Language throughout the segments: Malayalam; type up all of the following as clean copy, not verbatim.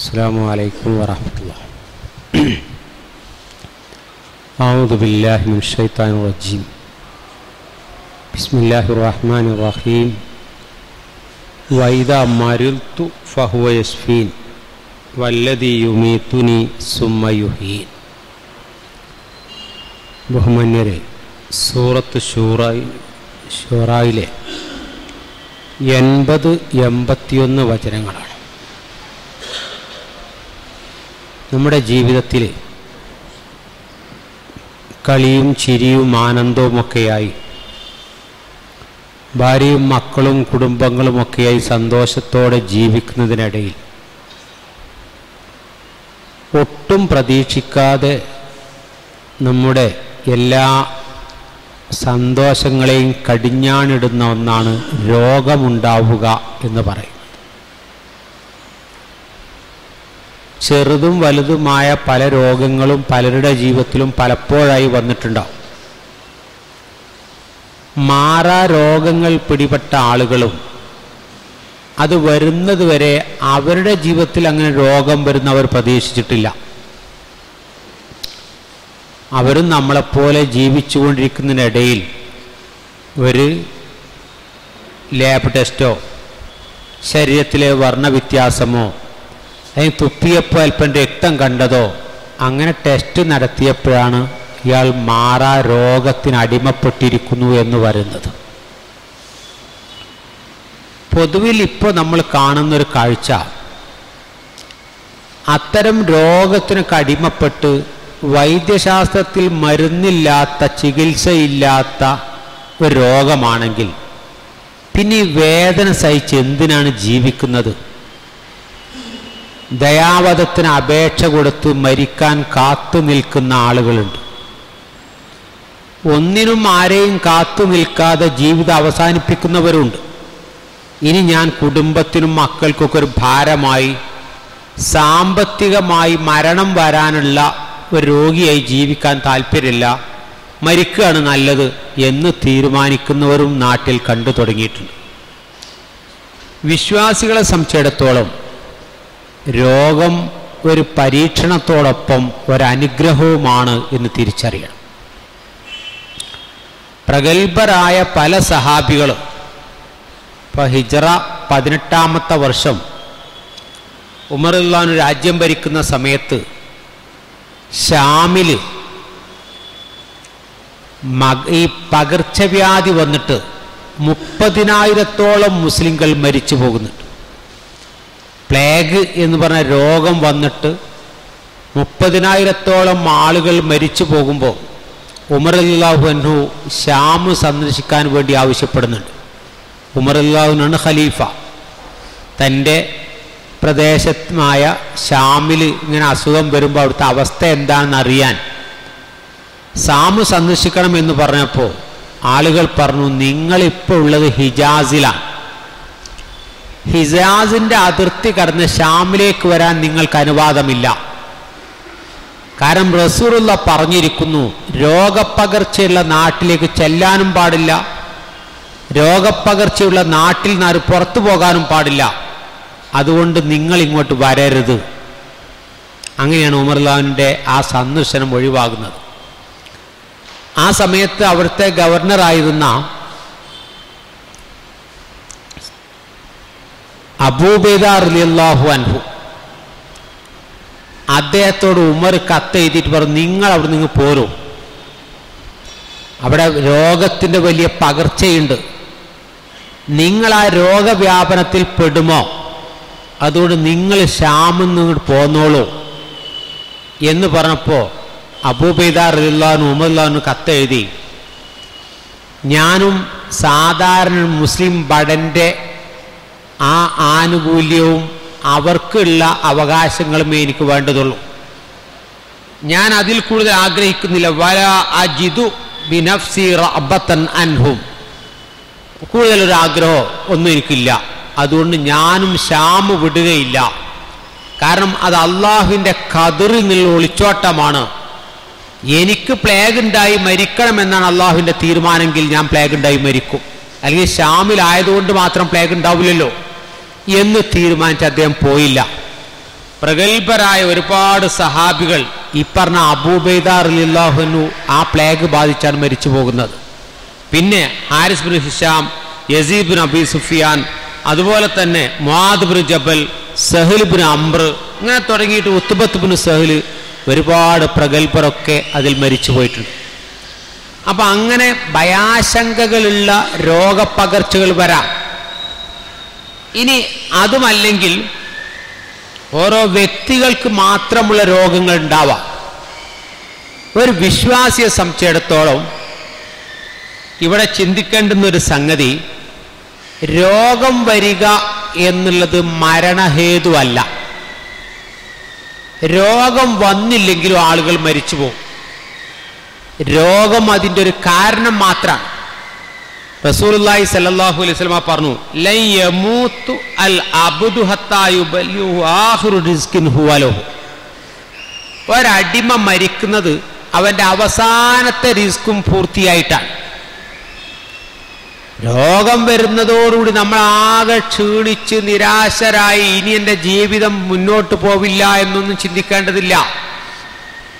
السلام عليكم ورحمة الله. أعوذ بالله من الشيطان الرجيم. بسم الله الرحمن الرحيم. وإذا مرضت فهو يشفين والذي يميتني ثم يحيين. ബഹുമാന്യരെ, സൂറത്ത് ശൂറായിലെ 80-81 വചനങ്ങളാണ്. നമ്മുടെ ജീവിതത്തിൽ കളിയും ചിരിയും ആനന്ദവുമൊക്കെയായി, ഭാര്യയും മക്കളും കുടുംബങ്ങളുമൊക്കെയായി സന്തോഷത്തോടെ ജീവിക്കുന്നതിനിടയിൽ ഒട്ടും പ്രതീക്ഷിക്കാതെ നമ്മുടെ എല്ലാ സന്തോഷങ്ങളെയും കടിഞ്ഞാണിടുന്ന ഒന്നാണ് രോഗമുണ്ടാവുക എന്ന് പറയും. ചെറുതും വലുതുമായ പല രോഗങ്ങളും പലരുടെ ജീവിതത്തിലും പലപ്പോഴായി വന്നിട്ടുണ്ടാവും. മാറാ രോഗങ്ങൾ പിടിപെട്ട ആളുകളും അത് വരുന്നത് വരെ അവരുടെ ജീവിതത്തിൽ അങ്ങനെ രോഗം വരുന്നവർ പ്രതീക്ഷിച്ചിട്ടില്ല. അവരും നമ്മളെപ്പോലെ ജീവിച്ചുകൊണ്ടിരിക്കുന്നതിനിടയിൽ ഒരു ലാബ് ടെസ്റ്റോ ശരീരത്തിലെ വർണ്ണവ്യത്യാസമോ അല്ലെങ്കിൽ തുപ്പിയപ്പോൾ അല്പം രക്തം കണ്ടതോ അങ്ങനെ ടെസ്റ്റ് നടത്തിയപ്പോഴാണ് ഇയാൾ മാറാ രോഗത്തിന് അടിമപ്പെട്ടിരിക്കുന്നു എന്ന് വരുന്നത്. പൊതുവിൽ ഇപ്പോൾ നമ്മൾ കാണുന്നൊരു കാഴ്ച, അത്തരം രോഗത്തിനൊക്കെ അടിമപ്പെട്ട് വൈദ്യശാസ്ത്രത്തിൽ മരുന്നില്ലാത്ത, ചികിത്സയില്ലാത്ത ഒരു രോഗമാണെങ്കിൽ പിന്നെ ഈ വേദന സഹിച്ച് എന്തിനാണ് ജീവിക്കുന്നത്? ദയാവധത്തിന് അപേക്ഷ കൊടുത്ത് മരിക്കാൻ കാത്തു നിൽക്കുന്ന ആളുകളുണ്ട്. ഒന്നിനും ആരെയും കാത്തു നിൽക്കാതെ ജീവിതം അവസാനിപ്പിക്കുന്നവരുണ്ട്. ഇനി ഞാൻ കുടുംബത്തിനും മക്കൾക്കൊക്കെ ഒരു ഭാരമായി, സാമ്പത്തികമായി മരണം വരാനുള്ള ഒരു രോഗിയായി ജീവിക്കാൻ താല്പര്യമില്ല, മരിക്കുകയാണ് നല്ലത് എന്ന് തീരുമാനിക്കുന്നവരും നാട്ടിൽ കണ്ടു തുടങ്ങിയിട്ടുണ്ട്. വിശ്വാസികളെ സംബന്ധിച്ചിടത്തോളം രോഗം ഒരു പരീക്ഷണത്തോടൊപ്പം ഒരനുഗ്രഹവുമാണ് എന്ന് തിരിച്ചറിയണം. പ്രഗത്ഭരായ പല സഹാബികളും ഇപ്പോൾ ഹിജ്റ 18-ാമത്തെ വർഷം ഉമർ റളിയല്ലാഹു രാജ്യം ഭരിക്കുന്ന സമയത്ത് ഷാമിൽ ഈ പകർച്ചവ്യാധി വന്നിട്ട് 30,000-ഓളം മുസ്ലിങ്ങൾ മരിച്ചു പോകുന്നുണ്ട്. പ്ലേഗ് എന്ന് പറഞ്ഞ രോഗം വന്നിട്ട് 30,000-ഓളം ആളുകൾ മരിച്ചു പോകുമ്പോൾ ഉമർ റളിയല്ലാഹു അൻഹു ഷാം സന്ദർശിക്കാൻ വേണ്ടി ആവശ്യപ്പെടുന്നുണ്ട്. ഉമർ റളിയല്ലാഹു അൻഹു ഖലീഫ. തൻ്റെ പ്രദേശമായ ഷാമിൽ ഇങ്ങനെ അസുഖം വരുമ്പോൾ അവിടുത്തെ അവസ്ഥ എന്താണെന്ന് അറിയാൻ ഷാം സന്ദർശിക്കണം എന്ന് പറഞ്ഞപ്പോൾ ആളുകൾ പറഞ്ഞു, നിങ്ങളിപ്പോൾ ഉള്ളത് ഹിജാസിലാണ്. ഹിജാസിൻ്റെ അതിർത്തി കടന്ന് ഷാമിലേക്ക് വരാൻ നിങ്ങൾക്ക് അനുവാദമില്ല. കാരണം റസൂലുള്ളാഹി പറഞ്ഞിരിക്കുന്നു, രോഗപ്പകർച്ചയുള്ള നാട്ടിലേക്ക് ചെല്ലാനും പാടില്ല, രോഗപ്പകർച്ചയുള്ള നാട്ടിൽ നിന്ന് ആരും പുറത്തു പോകാനും പാടില്ല, അതുകൊണ്ട് നിങ്ങൾ ഇങ്ങോട്ട് വരരുത്. അങ്ങനെയാണ് ഉമർ റളിയല്ലാഹുവിൻ്റെ ആ സന്ദർശനം ഒഴിവാകുന്നത്. ആ സമയത്ത് അവിടുത്തെ ഗവർണറായിരുന്ന അബൂ ഉബൈദ റളിയല്ലാഹു അൻഹു അദ്ദേഹത്തോട് ഉമർ കത്ത് എഴുതിയിട്ട് പറഞ്ഞു, നിങ്ങൾ അവിടെ നിന്ന് പോരും, അവിടെ രോഗത്തിൻ്റെ വലിയ പകർച്ചയുണ്ട്, നിങ്ങൾ ആ രോഗവ്യാപനത്തിൽ പെടുമോ, അതുകൊണ്ട് നിങ്ങൾ ഷാമിൽ നിന്ന് പോന്നോളൂ എന്ന് പറഞ്ഞപ്പോൾ അബൂ ഉബൈദ റളിയല്ലാഹു അൻഹു ഉമർ റളിയല്ലാഹു അൻഹു കത്തെഴുതി, ഞാനും സാധാരണ മുസ്ലിം ഭടൻ്റെ ആ ആനുകൂല്യവും അവർക്കുള്ള അവകാശങ്ങളുമേ എനിക്ക് വേണ്ടതുള്ളൂ, ഞാൻ അതിൽ കൂടുതൽ ആഗ്രഹിക്കുന്നില്ല. വലാ അജിദു ബിനഫ്സി റഅബതൻ അൻഹും, കൂടുതലൊരു ആഗ്രഹം ഒന്നും എനിക്കില്ല, അതുകൊണ്ട് ഞാനും ഷാം വിടുകയില്ല. കാരണം അത് അള്ളാഹുവിൻ്റെ ഖദറിൽ നിന്നുള്ള ഒളിച്ചോട്ടമാണ്. എനിക്ക് പ്ലേഗ് ഉണ്ടായി മരിക്കണമെന്നാണ് അള്ളാഹുവിൻ്റെ തീരുമാനമെങ്കിൽ ഞാൻ പ്ലേഗ് ഉണ്ടായി മരിക്കും, അല്ലെങ്കിൽ ഷാമിലായതുകൊണ്ട് മാത്രം പ്ലേഗ് ഉണ്ടാവില്ലല്ലോ എന്ന് തീരുമാനിച്ച് അദ്ദേഹം പോയില്ല. പ്രഗത്ഭരായ ഒരുപാട് സഹാബികൾ ഈ പറഞ്ഞ അബൂബൈദ റളിയല്ലാഹു അൻഹു ആ പ്ലേഗ് ബാധിച്ചാണ് മരിച്ചു പോകുന്നത്. പിന്നെ Haris bin Hisham, Yazid bin Abi Sufyan, അതുപോലെ തന്നെ Muadh bin Jabal, Sahl bin Amr, ഇങ്ങനെ തുടങ്ങിയിട്ട് ഉത്ബത്ത് ബിൻ സഹൽ, ഒരുപാട് പ്രഗത്ഭരൊക്കെ അതിൽ മരിച്ചു പോയിട്ടുണ്ട്. അപ്പം അങ്ങനെ ഭയാശങ്കകളുള്ള രോഗപ്പകർച്ചകൾ വരാം. ഇനി അതുമല്ലെങ്കിൽ ഓരോ വ്യക്തികൾക്ക് മാത്രമുള്ള രോഗങ്ങൾ ഉണ്ടാവാം. ഒരു വിശ്വാസിയെ സംബന്ധിച്ചിടത്തോളം ഇവിടെ ചിന്തിക്കേണ്ടുന്ന ഒരു സംഗതി, രോഗം വരിക എന്നുള്ളത് മരണഹേതുവല്ല. രോഗം വന്നില്ലെങ്കിലും ആളുകൾ മരിച്ചു പോകും. രോഗം അതിൻ്റെ ഒരു കാരണം മാത്രമാണ്. റസൂലുള്ളാഹി സ്വല്ലല്ലാഹു അലൈഹി വസല്ലം പറഞ്ഞു, ലൻ യമൂതു അൽ അബ്ദു ഹത്താ യുബല്ലിഹു ആഖിറു റിസ്കിൻ ഹുവ ലഹു. ഒരടിമ മരിക്കുന്നത് അവൻ്റെ അവസാനത്തെ റിസ്ക്കും പൂർത്തിയായിട്ടാണ്. രോഗം വരുന്നതോടുകൂടി നമ്മൾ ആകെ ക്ഷീണിച്ച് നിരാശരായി ഇനി എൻ്റെ ജീവിതം മുന്നോട്ട് പോവില്ല എന്നൊന്നും ചിന്തിക്കേണ്ടതില്ല.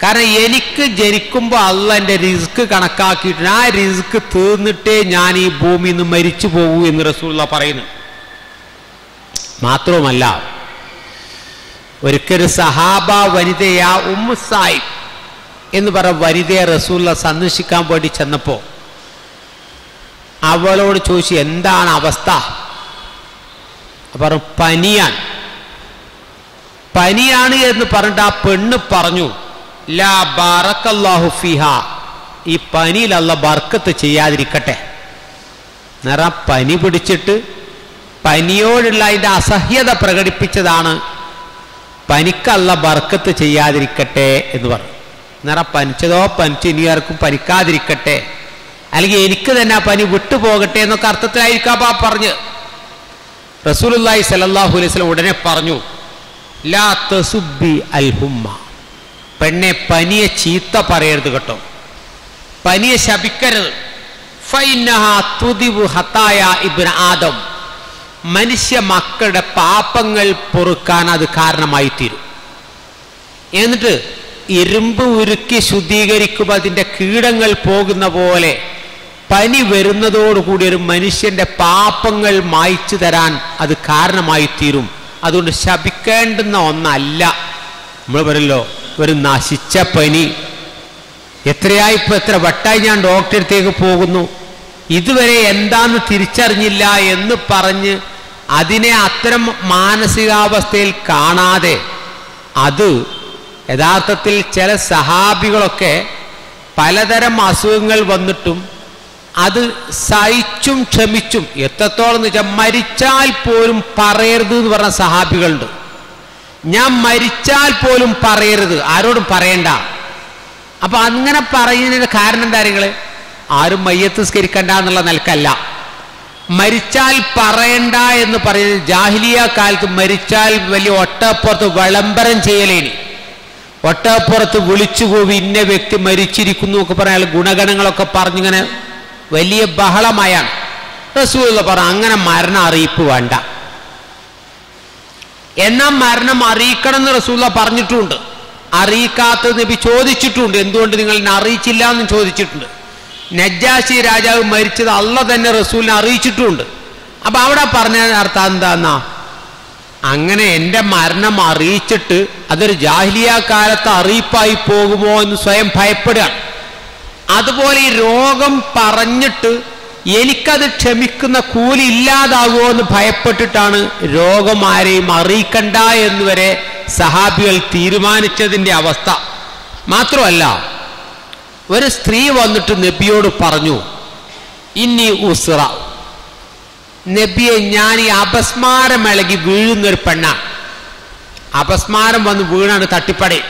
കാരണം എനിക്ക് ജനിക്കുമ്പോൾ അള്ളാഹ് എൻ്റെ റിസ്ക് കണക്കാക്കിയിട്ട് ആ റിസ്ക് തീർന്നിട്ടേ ഞാൻ ഈ ഭൂമിയിൽ നിന്ന് മരിച്ചു പോകൂ എന്ന് റസൂലുള്ളാഹി പറയുന്നു. മാത്രവുമല്ല, ഒരിക്കൽ സഹാബ വനിതയാ ഉമ്മു സായിബ് എന്ന് പറഞ്ഞ വനിതയെ റസൂലുള്ളാഹി സന്ദർശിക്കാൻ വേണ്ടി ചെന്നപ്പോൾ അവളോട് ചോദിച്ചു, എന്താണ് അവസ്ഥ? പറഞ്ഞു, പനിയാണ് എന്ന് പറഞ്ഞിട്ട് ആ പെണ്ണ് പറഞ്ഞു, ലാ ബറക്കല്ലാഹു ഫിഹ, ഈ പനിയിൽ അല്ലാഹ് ബർക്കത്ത് ചെയ്യാതിരിക്കട്ടെ. നേരം പനി പിടിച്ചിട്ട് പനിയോടുള്ള അതിൻ്റെ അസഹ്യത പ്രകടിപ്പിച്ചതാണ്, പനിക്കല്ല ബർക്കത്ത് ചെയ്യാതിരിക്കട്ടെ എന്ന് പറഞ്ഞു. നേരം പനിച്ചതോ പനിച്ച് ഇനി ആർക്കും പനിക്കാതിരിക്കട്ടെ, അല്ലെങ്കിൽ എനിക്ക് തന്നെ ആ പനി വിട്ടുപോകട്ടെ എന്നൊക്കെ അർത്ഥത്തിലായിരിക്കാം ആ പറഞ്ഞ്. റസൂലുള്ളാഹി സ്വല്ലല്ലാഹു അലൈഹി വസല്ലം ഉടനെ പറഞ്ഞു, ലാ തസുബ്ബി അൽ ഹുമ്മ, പെണ്ണെ പനിയെ ചീത്ത പറയരുത് കേട്ടോ, പനിയെ ശപിക്കരുത്. ഫൈന്നഹാ തുദിബു ഹതായ ഇബ്ന ആദം, മനുഷ്യ മക്കളുടെ പാപങ്ങൾ പൊറുക്കാൻ അത് കാരണമായി തീരും. എന്നിട്ട് ഇരുമ്പ് ഉരുക്കി ശുദ്ധീകരിക്കുമ്പോൾ അതിൻ്റെ കീടങ്ങൾ പോകുന്ന പോലെ പനി വരുന്നതോടുകൂടി ഒരു മനുഷ്യന്റെ പാപങ്ങൾ മായ്ച്ചു തരാൻ അത് കാരണമായി തീരും. അതുകൊണ്ട് ശപിക്കേണ്ടുന്ന ഒന്നല്ല. നമ്മൾ പറയല്ലോ, ഒരു നശിച്ച പനി, എത്ര വട്ടായി ഞാൻ ഡോക്ടറെ അടുത്തേക്ക് പോകുന്നു, ഇതുവരെ എന്താന്ന് തിരിച്ചറിഞ്ഞില്ല എന്ന് പറഞ്ഞ് അതിനെ അത്തരം മാനസികാവസ്ഥയിൽ കാണാതെ, അത് യഥാർത്ഥത്തിൽ ചില സഹാബികളൊക്കെ പലതരം അസുഖങ്ങൾ വന്നിട്ടും അത് സഹിച്ചും ക്ഷമിച്ചും, എത്രത്തോളം എന്ന് വെച്ചാൽ മരിച്ചാൽ പോലും പറയരുത് എന്ന് പറഞ്ഞ സഹാബികളുണ്ട്. ഞാൻ മരിച്ചാൽ പോലും പറയരുത്, ആരോടും പറയണ്ട. അപ്പൊ അങ്ങനെ പറയുന്നതിന്റെ കാരണം എന്താ? നിങ്ങൾ ആരും മയ്യത്ത് സ്കരിക്കണ്ട എന്നുള്ള നിലക്കല്ല, മരിച്ചാൽ പറയണ്ട എന്ന് പറയുന്നത് ജാഹിലിയ കാലത്ത് മരിച്ചാൽ വലിയ ഒട്ടപ്പുറത്ത് വിളംബരം ചെയ്യലേനി. ഒട്ടപ്പുറത്ത് വിളിച്ചു കൂവി ഇന്ന വ്യക്തി മരിച്ചിരിക്കുന്നു ഒക്കെ പറയാൻ ഗുണഗണങ്ങളൊക്കെ പറഞ്ഞിങ്ങനെ വലിയ ബഹളമായാണ്. റസൂലുള്ളാഹി പറഞ്ഞു, അങ്ങനെ മരണം അറിയിപ്പ് വേണ്ട. എന്നാൽ മരണം അറിയിക്കണം എന്ന് റസൂലുള്ളാഹി പറഞ്ഞിട്ടുണ്ട്. അറിയിക്കാത്തത് നബി ചോദിച്ചിട്ടുണ്ട്, എന്തുകൊണ്ട് നിങ്ങൾ എന്നെ അറിയിച്ചില്ല എന്നും ചോദിച്ചിട്ടുണ്ട്. നജ്ജാശി രാജാവ് മരിച്ചത് അള്ളാഹ് തന്നെ റസൂലിനെ അറിയിച്ചിട്ടുണ്ട്. അപ്പൊ അവിടെ പറഞ്ഞ അർത്ഥം എന്താന്നാ, അങ്ങനെ എൻ്റെ മരണം അറിയിച്ചിട്ട് അതൊരു ജാഹിലിയ കാലത്ത് അറിയിപ്പായി പോകുമോ എന്ന് സ്വയം ഭയപ്പെടുകയാണ്. അതുപോലെ ഈ രോഗം പറഞ്ഞിട്ട് എനിക്കത് ക്ഷമിക്കുന്ന കൂലി ഇല്ലാതാകുമോ എന്ന് ഭയപ്പെട്ടിട്ടാണ് രോഗം ആരെയും അറിയിക്കണ്ട എന്നുവരെ സഹാബികൾ തീരുമാനിച്ചതിൻ്റെ അവസ്ഥ. മാത്രമല്ല, ഒരു സ്ത്രീ വന്നിട്ട് നബിയോട് പറഞ്ഞു, ഇന്നി ഉസ്റ, നബിയെ ഞാൻ ഈ അപസ്മാരം ഇളകി വീഴുന്നൊരു പെണ്ണാണ്, അപസ്മാരം വന്ന് വീണാണ് തട്ടിപ്പടേ,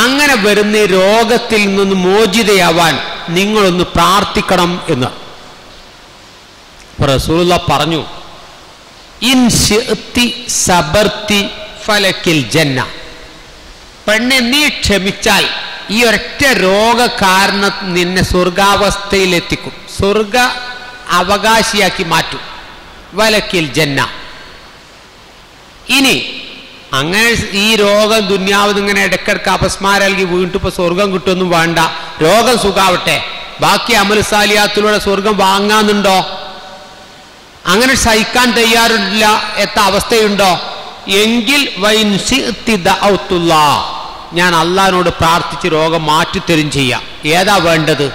അങ്ങനെ വരുന്ന രോഗത്തിൽ നിന്ന് മോചിതയാവാൻ നിങ്ങളൊന്ന് പ്രാർത്ഥിക്കണം എന്ന് റസൂലുള്ളാഹി പറഞ്ഞു. ഇൻ ശിഅ്തി സബർതി ഫലക്കിൽ ജന്ന, പെണ്ണെ നീ ക്ഷമിച്ചാൽ ഈ ഒരൊറ്റ രോഗ കാരണം നിന്നെ സ്വർഗാവസ്ഥയിലെത്തിക്കും, സ്വർഗ അവകാശിയാക്കി മാറ്റും. വലക്കിൽ ജന്ന. ഇനി അങ്ങനെ ഈ രോഗം ദുന്യാവ് ഇങ്ങനെ ഇടയ്ക്കിടയ്ക്ക് അപസ്മാരം നൽകി വീണ്ടും ഇപ്പോൾ സ്വർഗം കിട്ടുമൊന്നും വേണ്ട, രോഗം സുഖാവട്ടെ, ബാക്കി അമൽ സാലിയാത്തിലൂടെ സ്വർഗം വാങ്ങാന്നുണ്ടോ? അങ്ങനെ സഹിക്കാൻ തയ്യാറില്ല എത്ത അവസ്ഥയുണ്ടോ? എങ്കിൽ ഞാൻ അള്ളാഹിനോട് പ്രാർത്ഥിച്ച് രോഗം മാറ്റിത്തരും ചെയ്യാം. ഏതാ വേണ്ടത്?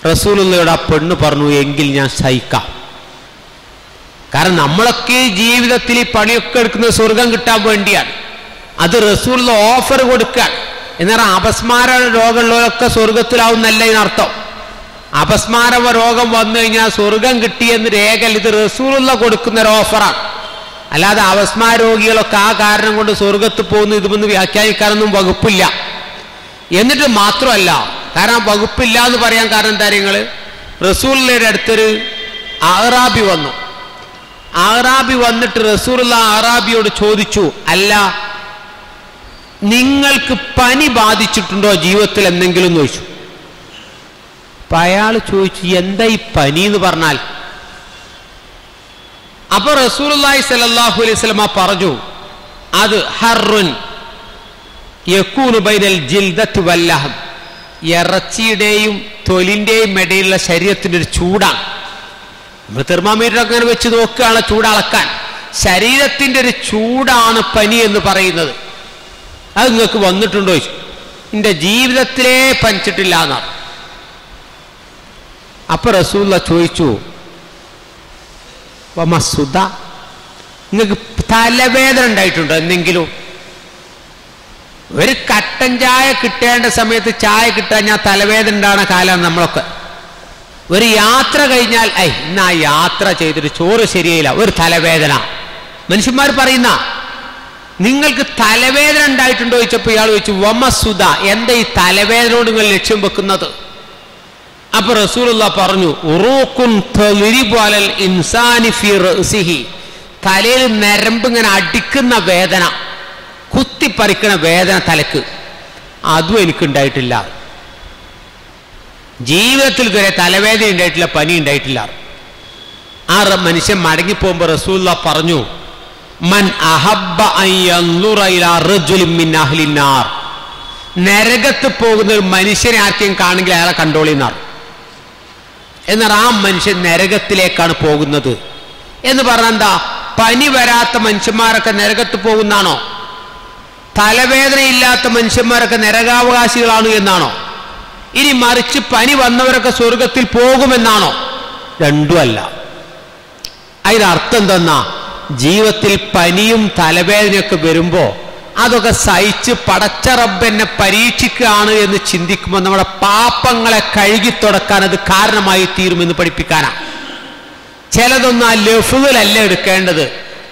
റസൂലുള്ളാഹിയുടെ ആ പെണ്ണ് പറഞ്ഞു, എങ്കിൽ ഞാൻ സഹിക്കാം. കാരണം നമ്മളൊക്കെ ജീവിതത്തിൽ ഈ പണിയൊക്കെ എടുക്കുന്നത് സ്വർഗം കിട്ടാൻ വേണ്ടിയാണ്. അത് റസൂലുള്ള ഓഫർ കൊടുക്കാൻ. എന്നാൽ അപസ്മാര രോഗമുള്ളവരൊക്കെ സ്വർഗത്തിലാവുന്നല്ല ഇതിനർത്ഥം. അപസ്മാര രോഗം വന്നു കഴിഞ്ഞാൽ സ്വർഗം കിട്ടിയെന്ന് രേഖ ഇത് റസൂലുള്ള കൊടുക്കുന്ന ഒരു ഓഫറാണ്. അല്ലാതെ അപസ്മാര രോഗികളൊക്കെ ആ കാരണം കൊണ്ട് സ്വർഗത്ത് പോകുന്നു ഇതുമെന്ന് വ്യാഖ്യാനിക്കാനൊന്നും വകുപ്പില്ല. എന്നിട്ട് മാത്രമല്ല, കാരണം വകുപ്പില്ല എന്ന് പറയാൻ കാരണം കാര്യങ്ങൾ, റസൂലുള്ളാഹിയുടെ അടുത്തൊരു അഅറാബി വന്നു. അഅറാബി വന്നിട്ട് റസൂലുള്ള അഅറാബിയോട് ചോദിച്ചു, അല്ല നിങ്ങൾക്ക് പനി ബാധിച്ചിട്ടുണ്ടോ ജീവിതത്തിൽ എന്തെങ്കിലും ചോദിച്ചു. അപ്പൊ അയാൾ ചോദിച്ചു, എന്താ ഈ പനി എന്ന് പറഞ്ഞാൽ? അപ്പൊ റസൂലുള്ളാഹി സ്വല്ലല്ലാഹു അലൈഹി വസല്ലം പറഞ്ഞു, അത് ഹർറുൻ യകൂനു ബൈനൽ ജിൽദത്തി വല്ലഹം, ഇറച്ചിയുടെയും തൊലിന്റെയും ഇടയിലുള്ള ശരീരത്തിന്റെ ഒരു ചൂടാണ്. നമ്മൾ തെർമോമീറ്റർ അങ്ങനെ വെച്ച് നോക്കുകയാണ് ചൂടളക്കാൻ. ശരീരത്തിന്റെ ഒരു ചൂടാണ് പനി എന്ന് പറയുന്നത്. അത് നിങ്ങൾക്ക് വന്നിട്ടുണ്ടോ ചോദിച്ചു. എൻ്റെ ജീവിതത്തിലേ പനിച്ചിട്ടില്ല എന്നാണ്. അപ്പൊ റസൂലുള്ള ചോദിച്ചു, വമസുദ, നിങ്ങൾക്ക് തലവേദന ഉണ്ടായിട്ടുണ്ടോ എന്തെങ്കിലും? ഒരു കട്ടൻ ചായ കിട്ടേണ്ട സമയത്ത് ചായ കിട്ടാൻ ഞാൻ തലവേദന ഉണ്ടാകുന്ന കാലമാണ് നമ്മളൊക്കെ. ഒരു യാത്ര കഴിഞ്ഞാൽ ഇന്ന് ആ യാത്ര ചെയ്തിട്ട് ചോറ് ശരിയായില്ല, ഒരു തലവേദന. മനുഷ്യന്മാർ പറയുന്ന നിങ്ങൾക്ക് തലവേദന ഉണ്ടായിട്ടുണ്ടോ ചോദിച്ചപ്പോൾ ഇയാൾ ചോദിച്ചു, വമസുദ, എന്താ ഈ തലവേദനയോട് നിങ്ങൾ ലക്ഷ്യം വെക്കുന്നത്? അപ്പൊ റസൂലുള്ളാഹി പറഞ്ഞു, ഉറൂഖുൻ തളിരിബു അലൽ ഇൻസാനി ഫീ റഅസിഹി, തലയിൽ നരമ്പ് ഇങ്ങനെ അടിക്കുന്ന വേദന, കുത്തിപ്പറിക്കണ വേദന തലക്ക്. അതും എനിക്കുണ്ടായിട്ടില്ല. ജീവിതത്തിൽ ഇതുവരെ തലവേദന ഉണ്ടായിട്ടില്ല, പനി ഉണ്ടായിട്ടില്ല. ആ മനുഷ്യൻ മടങ്ങിപ്പോകുമ്പോൾ റസൂലുള്ളാഹി പറഞ്ഞു, മൻ അഹബ്ബ അൻ യൻദുറ ഇലാ റജുലിൻ മിൻ അഹ്ലിൻ നാർ, നരകത്ത് പോകുന്ന ഒരു മനുഷ്യനെ ആർക്കെങ്കിലും കാണെങ്കിൽ അയാളെ കണ്ടോളിന്നാണ്. എന്നാൽ ആ മനുഷ്യൻ നരകത്തിലേക്കാണ് പോകുന്നത് എന്ന് പറഞ്ഞാൽ എന്താ? പനി വരാത്ത മനുഷ്യന്മാരൊക്കെ നരകത്ത് പോകുന്നാണോ? തലവേദനയില്ലാത്ത മനുഷ്യന്മാരൊക്കെ നരകാവകാശികളാണ് എന്നാണോ? ഇനി മറിച്ച് പനി വന്നവരൊക്കെ സ്വർഗത്തിൽ പോകുമെന്നാണോ? രണ്ടുമല്ല. അതിനർത്ഥം എന്തെന്നാ? ജീവിതത്തിൽ പനിയും തലവേദനയൊക്കെ വരുമ്പോ അതൊക്കെ സഹിച്ച് പടച്ച റബ്ബെന്നെ പരീക്ഷിക്കുകയാണ് എന്ന് ചിന്തിക്കുമ്പോൾ നമ്മുടെ പാപങ്ങളെ കഴുകി തുടക്കാൻ അത് കാരണമായി തീരുമെന്ന് പഠിപ്പിക്കാനാണ്. ചിലതൊന്നും ആ ലഫ്ളിലല്ല എടുക്കേണ്ടത്.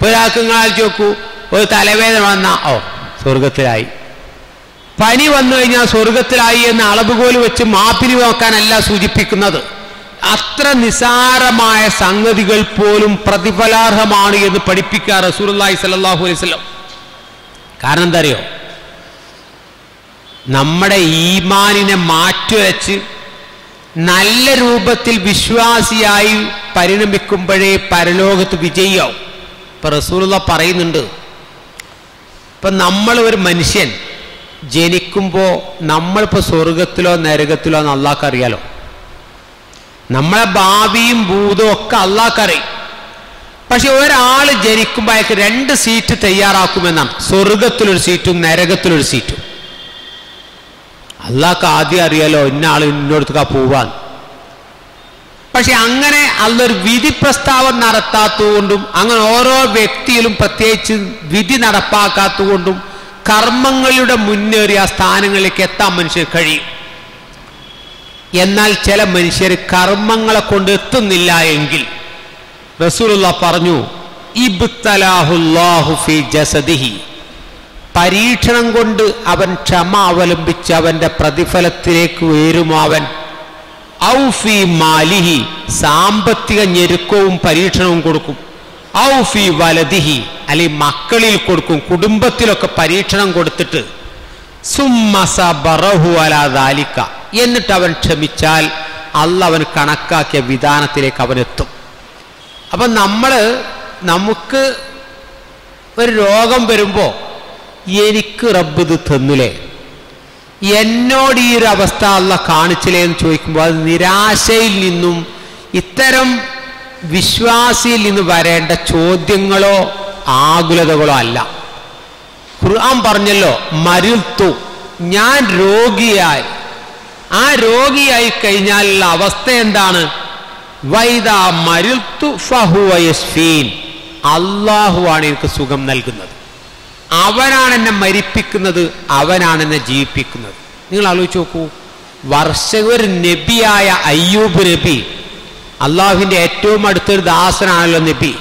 ഒരാൾക്ക് നിങ്ങൾ നോക്കൂ, ഒരു തലവേദന വന്നാ സ്വർഗത്തിലായി, പനി വന്നു കഴിഞ്ഞാൽ സ്വർഗത്തിലായി എന്ന അളവുകോല് വെച്ച് മാപ്പിരി നോക്കാനല്ല സൂചിപ്പിക്കുന്നത്. അത്ര നിസാരമായ സംഗതികൾ പോലും പ്രതിഫലാർഹമാണ് എന്ന് പഠിപ്പിക്കുക റസൂലുള്ളാഹി സ്വല്ലല്ലാഹു അലൈഹി വസല്ലം. കാരണം എന്താ അറിയോ? നമ്മുടെ ഈമാനിനെ മാറ്റിവെച്ച് നല്ല രൂപത്തിൽ വിശ്വാസിയായി പരിണമിക്കുമ്പോഴേ പരലോകത്ത് വിജയിയാവും. ഇപ്പൊ റസൂലുള്ളാഹി പറയുന്നുണ്ട്, ഇപ്പൊ നമ്മൾ ഒരു മനുഷ്യൻ ജനിക്കുമ്പോൾ നമ്മളിപ്പോൾ സ്വർഗത്തിലോ നരകത്തിലോ എന്ന് അള്ളാഹ്ക്ക് അറിയാലോ. നമ്മളെ ഭാവിയും ഭൂതവും ഒക്കെ അള്ളാഹ്ക്കറിയും. പക്ഷെ ഒരാൾ ജനിക്കുമ്പോൾ അയാൾക്ക് 2 സീറ്റ് തയ്യാറാക്കുമെന്നാണ്, സ്വർഗത്തിലൊരു സീറ്റും നരകത്തിലൊരു സീറ്റും. അള്ളാഹ്ക്ക് ആദ്യം അറിയാലോ ഇന്ന ആൾ ഇന്നോടത്തേക്കാ പോവാൻ. പക്ഷെ അങ്ങനെ അള്ളൊരു വിധി പ്രസ്താവം നടത്താത്തതുകൊണ്ടും അങ്ങനെ ഓരോ വ്യക്തിയിലും പ്രത്യേകിച്ച് വിധി നടപ്പാക്കാത്തതുകൊണ്ടും കർമ്മങ്ങളുടെ മുന്നേറിയ സ്ഥാനങ്ങളിലേക്ക് എത്താൻ മനുഷ്യർ കഴിയും. എന്നാൽ ചില മനുഷ്യർ കർമ്മങ്ങളെ കൊണ്ട് എത്തുന്നില്ല എങ്കിൽ റസൂലുള്ളാഹി പറഞ്ഞു, ഇബ്തലാഹുല്ലാഹു ഫീ ജസദിഹി, പരീക്ഷണം കൊണ്ട് അവൻ ക്ഷമ അവലംബിച്ച് അവന്റെ പ്രതിഫലത്തിലേക്ക് ഉയരുമോ അവൻ. ഔ ഫീ മാലിഹി, സാമ്പത്തിക ഞെരുക്കവും പരീക്ഷണവും കൊടുക്കും. ഔ ഫീ വലദിഹി, അല്ലെങ്കിൽ മക്കളിൽ കൊടുക്കും, കുടുംബത്തിലൊക്കെ പരീക്ഷണം കൊടുത്തിട്ട് സുമ്മ സബറഹു അലാ ദാലിക, എന്നിട്ട് അവൻ ക്ഷമിച്ചാൽ അല്ലാഹ് അവൻ കണക്കാക്കിയ വിധാനത്തിലേക്ക് അവനെത്തും. അപ്പം നമുക്ക് ഒരു രോഗം വരുമ്പോൾ എനിക്ക് റബ്ബ് ഇത് തന്നില്ലേ, എന്നോട് ഈ ഒരു അവസ്ഥ അല്ലാഹ് കാണിച്ചില്ലേ എന്ന് ചോദിക്കുമ്പോൾ അത് നിരാശയിൽ നിന്നും ഇത്തരം വിശ്വാസിയിൽ നിന്ന് വരേണ്ട ചോദ്യങ്ങളോ ആകുലതകളോ അല്ല. ഖുർആൻ പറഞ്ഞല്ലോ, മരിൽത്തു, ഞാൻ രോഗിയായി. ആ രോഗിയായി കഴിഞ്ഞാലുള്ള അവസ്ഥ എന്താണ്? വൈദാ മരിൽത്തു ഫഹുവ യശ്ഫീൻ, അള്ളാഹുവാണ് എനിക്ക് സുഖം നൽകുന്നത്, അവനാണ് എന്നെ മരിപ്പിക്കുന്നത്, അവനാണ് എന്നെ ജീവിപ്പിക്കുന്നത്. നിങ്ങൾ ആലോചിച്ച് നോക്കൂ, ഒരു നബിയായ അയ്യൂബ് നബി, അള്ളാഹുവിൻ്റെ ഏറ്റവും അടുത്തൊരു ദാസനാണല്ലോ നബി,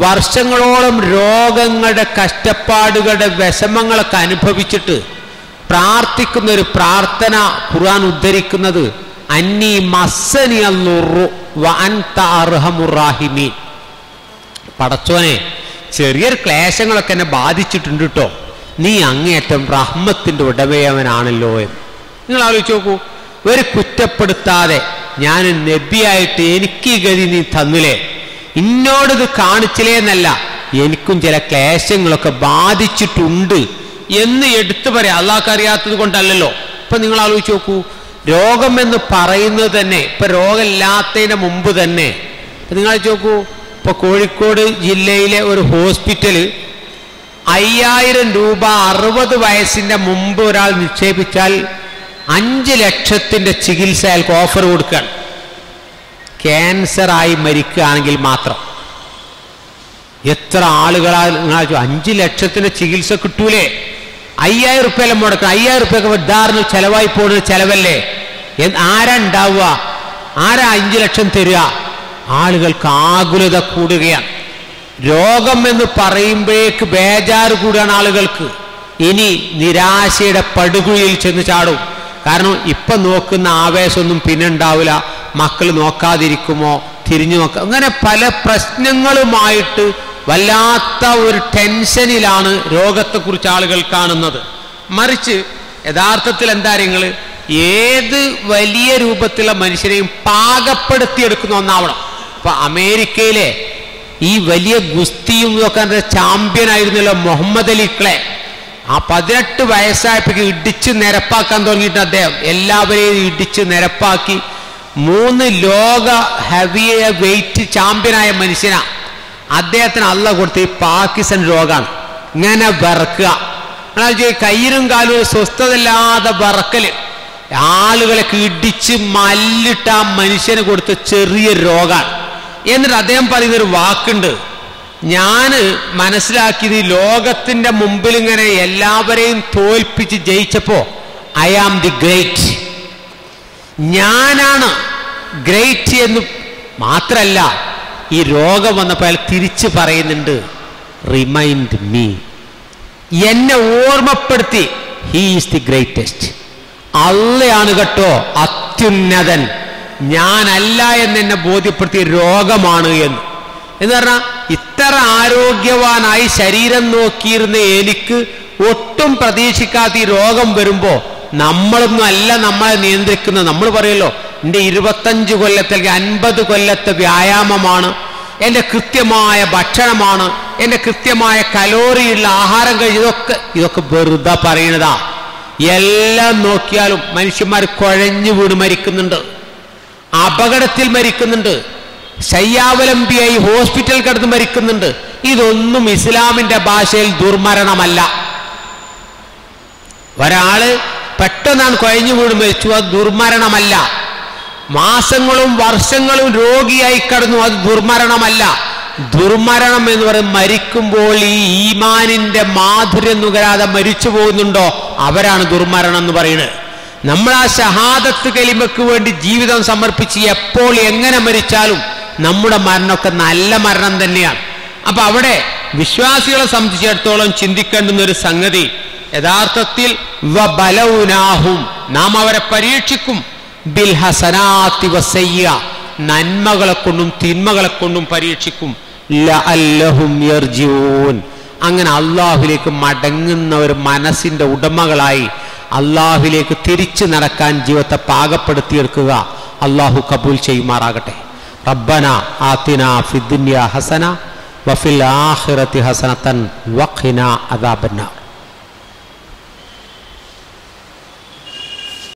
വർഷങ്ങളോളം രോഗങ്ങളുടെ കഷ്ടപ്പാടുകളുടെ വിഷമങ്ങളൊക്കെ അനുഭവിച്ചിട്ട് പ്രാർത്ഥിക്കുന്ന ഒരു പ്രാർത്ഥന ഖുർആൻ ഉദ്ധരിക്കുന്നത് അന്നി മസ്സനി അല്ലുറു വ അൻത അർഹമുർ റാഹിമീൻ. പടച്ചോനെ, ചെറിയൊരു ക്ലേശങ്ങളൊക്കെ എന്നെ ബാധിച്ചിട്ടുണ്ട് കേട്ടോ, നീ അങ്ങേയറ്റം റഹ്മത്തിൻ്റെ ഉടമയവനാണല്ലോ എന്ന്. നിങ്ങൾ ആലോചിച്ച് നോക്കൂ, ഒരു കുറ്റപ്പെടുത്താതെ ഞാൻ നബിയായിട്ട് എനിക്ക് ഈ ഗതി നീ തന്നില്ലേ, ഇന്നോടിത് കാണിച്ചില്ലേ എന്നല്ല, എനിക്കും ചില ക്ലേശങ്ങളൊക്കെ ബാധിച്ചിട്ടുണ്ട് എന്ന് എടുത്തു പറയാം. അള്ളാഹ്ക്ക് അറിയാത്തത് കൊണ്ടല്ലല്ലോ. ഇപ്പൊ നിങ്ങൾ ആലോചിച്ച് നോക്കൂ, രോഗം എന്ന് പറയുന്നത് തന്നെ ഇപ്പൊ രോഗമില്ലാത്തതിന് മുമ്പ് തന്നെ നിങ്ങൾ ആലോചിച്ച് നോക്കൂ, ഇപ്പൊ കോഴിക്കോട് ജില്ലയിലെ ഒരു ഹോസ്പിറ്റല് 5000 രൂപ 60 വയസ്സിന്റെ മുമ്പ് ഒരാൾ നിക്ഷേപിച്ചാൽ 5 ലക്ഷത്തിന്റെ ചികിത്സ അയാൾക്ക് ഓഫർ കൊടുക്കുകയാണ്. ക്യാൻസറായി മരിക്കുകയാണെങ്കിൽ മാത്രം. എത്ര ആളുകളാ 5 ലക്ഷത്തിന്റെ ചികിത്സ കിട്ടൂലേ? 5000 റുപ്യയെല്ലാം മുടക്കണം. 5000 റുപ്യൊക്കെ ഉദാഹരണം ചെലവായി പോകുന്നത് ചെലവല്ലേ? ആരാ ഉണ്ടാവുക? ആരാ 5 ലക്ഷം തരിക? ആളുകൾക്ക് ആകുലത കൂടുകയാണ്. രോഗം എന്ന് പറയുമ്പോഴേക്ക് ബേജാറ് കൂടുകയാണ് ആളുകൾക്ക്. ഇനി നിരാശയുടെ പടുകുഴിയിൽ ചെന്ന് ചാടും. കാരണം ഇപ്പം നോക്കുന്ന ആവേശമൊന്നും പിന്നെ ഉണ്ടാവില്ല. മക്കൾ നോക്കാതിരിക്കുമോ, തിരിഞ്ഞു നോക്കാം, അങ്ങനെ പല പ്രശ്നങ്ങളുമായിട്ട് വല്ലാത്ത ഒരു ടെൻഷനിലാണ് രോഗത്തെക്കുറിച്ച് ആളുകൾ കാണുന്നത്. മറിച്ച് യഥാർത്ഥത്തിൽ എന്താ നിങ്ങൾ ഏത് വലിയ രൂപത്തിലുള്ള മനുഷ്യരെയും പാകപ്പെടുത്തിയെടുക്കുന്ന ഒന്നാവണം. ഇപ്പൊ അമേരിക്കയിലെ ഈ വലിയ ഗുസ്തിയും നോക്കാൻ ചാമ്പ്യൻ ആയിരുന്നല്ലോ മുഹമ്മദ് അലി ക്ലേ. ആ 18 വയസ്സായപ്പോഴേക്ക് ഇടിച്ച് നിരപ്പാക്കാൻ തുടങ്ങിയിട്ട് അദ്ദേഹം എല്ലാവരെയും ഇടിച്ച് നിരപ്പാക്കി 3 ലോക ഹെവി വെയിറ്റ് ചാമ്പ്യനായ മനുഷ്യനാ. അദ്ദേഹത്തിന് അള്ളാഹ് കൊടുത്ത ഈ പാകിസ്ഥാൻ രോഗമാണ്. ഇങ്ങനെ വിറക്കുക, കയ്യിലും കാലും സ്വസ്ഥതയില്ലാതെ വിറക്കല്, ആളുകളൊക്കെ ഇടിച്ച് മല്ലിട്ട് ആ മനുഷ്യന് കൊടുത്ത ചെറിയ രോഗമാണ്. എന്നിട്ട് അദ്ദേഹം പറയുന്നൊരു വാക്കുണ്ട്, ഞാൻ മനസ്സിലാക്കിയത് ഈ ലോകത്തിന്റെ മുമ്പിൽ ഇങ്ങനെ എല്ലാവരെയും തോൽപ്പിച്ച് ജയിച്ചപ്പോ ഐ ആം ദി ഗ്രേറ്റ്, ഞാനാണ് ഗ്രേറ്റ് എന്ന് മാത്രല്ല, ഈ രോഗം വന്നപ്പോൾ അയാൾ തിരിച്ചു പറയുന്നുണ്ട്, റിമൈൻഡ് മീ, എന്നെ ഓർമ്മപ്പെടുത്തി, ഹീ ഈസ് ദി ഗ്രേറ്റസ്റ്റ്, അള്ളയാണ് കേട്ടോ അത്യുന്നതൻ, ഞാനല്ല എന്ന് എന്നെ ബോധ്യപ്പെടുത്തിയ രോഗമാണ് എന്ന് പറഞ്ഞാൽ ഇത്ര ആരോഗ്യവാനായി ശരീരം നോക്കിയിരുന്ന എനിക്ക് ഒട്ടും പ്രതീക്ഷിക്കാത്ത ഈ രോഗം വരുമ്പോ നമ്മളൊന്നും അല്ല നമ്മളെ നിയന്ത്രിക്കുന്നത്. നമ്മൾ പറയല്ലോ, എൻ്റെ 25 കൊല്ലത്തെ 50 കൊല്ലത്തെ വ്യായാമമാണ്, എൻ്റെ കൃത്യമായ ഭക്ഷണമാണ്, എൻ്റെ കൃത്യമായ കലോറിയുള്ള ആഹാരം ഇതൊക്കെ വെറുതെ പറയണതാ. എല്ലാം നോക്കിയാലും മനുഷ്യന്മാർ കുഴഞ്ഞു വീണ് മരിക്കുന്നുണ്ട്, അപകടത്തിൽ മരിക്കുന്നുണ്ട്, ശയ്യാവലംബിയായി ഹോസ്പിറ്റൽ കിടന്ന് മരിക്കുന്നുണ്ട്. ഇതൊന്നും ഇസ്ലാമിന്റെ ഭാഷയിൽ ദുർമരണമല്ല. ഒരാള് പെട്ടെന്നാണ് കുഴഞ്ഞു വീണ് മരിച്ചു, അത് ദുർമരണമല്ല. മാസങ്ങളും വർഷങ്ങളും രോഗിയായി കിടന്നു, അത് ദുർമരണമല്ല. ദുർമരണം എന്ന് പറയുന്നത് മരിക്കുമ്പോൾ ഈ ഈമാനിന്റെ മാധുര്യം നുകരാതെ മരിച്ചു പോകുന്നുണ്ടോ, അവരാണ് ദുർമരണം എന്ന് പറയുന്നത്. നമ്മൾ ആ ഷഹാദത്ത് കലിമയ്ക്ക് വേണ്ടി ജീവിതം സമർപ്പിച്ച് എപ്പോൾ എങ്ങനെ മരിച്ചാലും നമ്മുടെ മരണമൊക്കെ നല്ല മരണം തന്നെയാണ്. അപ്പൊ അവിടെ വിശ്വാസികളെ സംബന്ധിച്ചിടത്തോളം ചിന്തിക്കേണ്ടുന്ന ഒരു സംഗതി, യഥാർത്ഥത്തിൽ വബലൗനാഹും, നാം അവരെ പരീക്ഷിക്കും, ബിൽ ഹസനാത്തി വസയ്യ, നന്മകളെ കൊണ്ടും തിന്മകളെ കൊണ്ടും പരീക്ഷിക്കും, ലഅല്ലഹും യർജിഊൻ, അങ്ങനെ അള്ളാഹുലേക്ക് മടങ്ങുന്ന ഒരു മനസ്സിന്റെ ഉടമകളായി അള്ളാഹുലേക്ക് തിരിച്ചു നടക്കാൻ ജീവിതത്തെ പാകപ്പെടുത്തിയെടുക്കുക. അള്ളാഹു കബൂൽ ചെയ്യുമാറാകട്ടെ. റബ്ബന ആതിനാ ഫിദ്ദുനിയ ഹസന വഫിൽ ആഖിറതി ഹസനതൻ വഖിനാ അദാബന്നാർ.